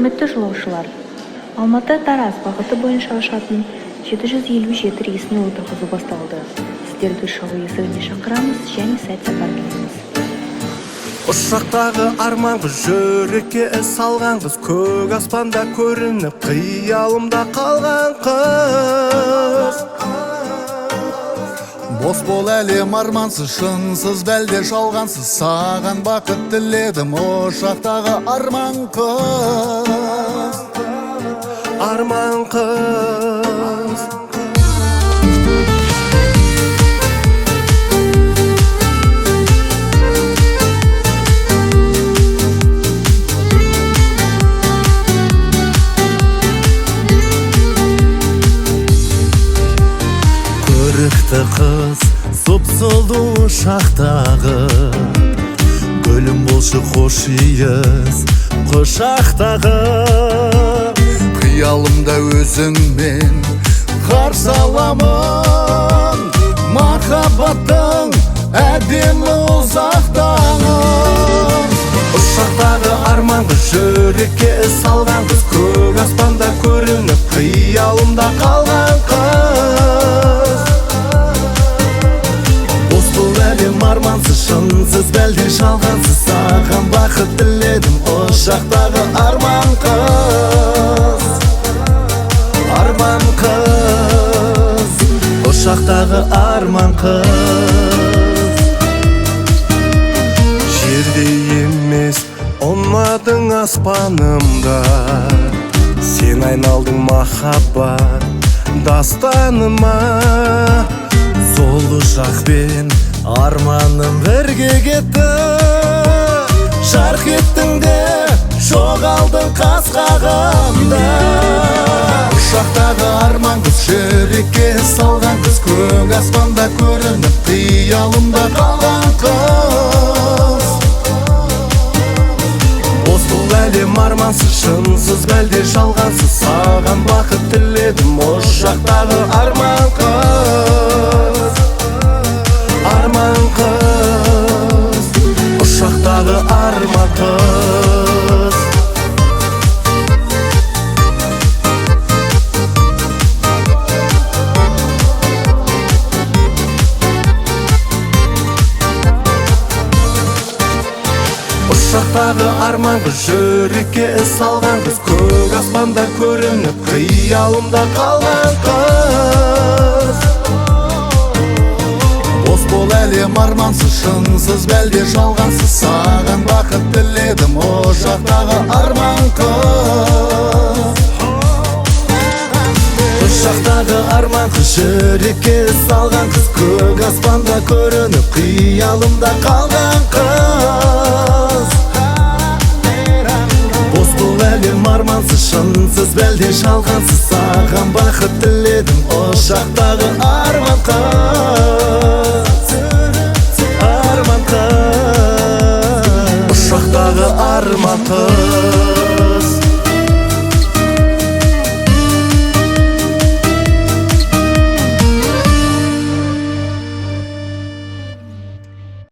Құрметті жолаушылар, Алматы-Тараз бағыты бойынша ұшатын 757 рейсінің отырғызу басталды. Сіздерді ұшағы есігіне шақырамыз және сәт сапар тілейміз. Ұшақтағы арман қыз, жүрекке салған қыз, көк аспанда көрініп, қиялымда қалған қыз. Бос бол әлем армансыз, шынсыз бәлде жалғансыз, саған бақыт тіледім, ұшақтағы арман қыз. Арман қыз. Көрікті қыз, сұп-сұлу ұшақтағы, гүлім болшы қош иіс құшақтағы. Қиялымда өзіңмен қарсы аламын, махаббаттың әдемі ұзақтағын. Ұшақтағы арман қыз, жүрекке салған қыз, көк аспанда көрініп, қиялымда қалған қыз. Бос бұл әлем армансыз, шынсыз бәлде жалғансыз, саған бақыт тіледім, ұшақтағы арман қыз. Арман қыз, ұшақтағы арман қыз. Жерде емес ұнадың аспанымда, сен айналдың махаббат дастаныма. Сол ұшақпен арманым бірге кетті, жарқ еттің де жоғалдың қас-қағымда. Ұшақтағы арман қыз, жүрекке салған қыз, көк аспанда көрініп, қиялымда қалған қыз. Бос бұл әлем армансыз, шынсыз бәлде жалғансыз, саған бақыт тіледім, ұшақтағы арман қыз. Арман қыз, ұшақтағы арман қыз. Ұшақтағы арман қыз, жүрекке салған қыз, көк аспанда көрініп, қиялымда қалған қыз. Бос бол әлем армансыз, шынсыз бәлде жалғансыз, саған бақыт тіледім, ұшақтағы арман қыз. Ұшақтағы арман қыз, жүрекке салған қыз, көк аспанда көрініп, қиялымда қалған қыз. Бос бұл әлем армансыз, шынсыз бәлде жалғансыз, саған бақыт тіледім, ұшақтағы арман қыз. Арман қыз, ұшақтағы арман қыз.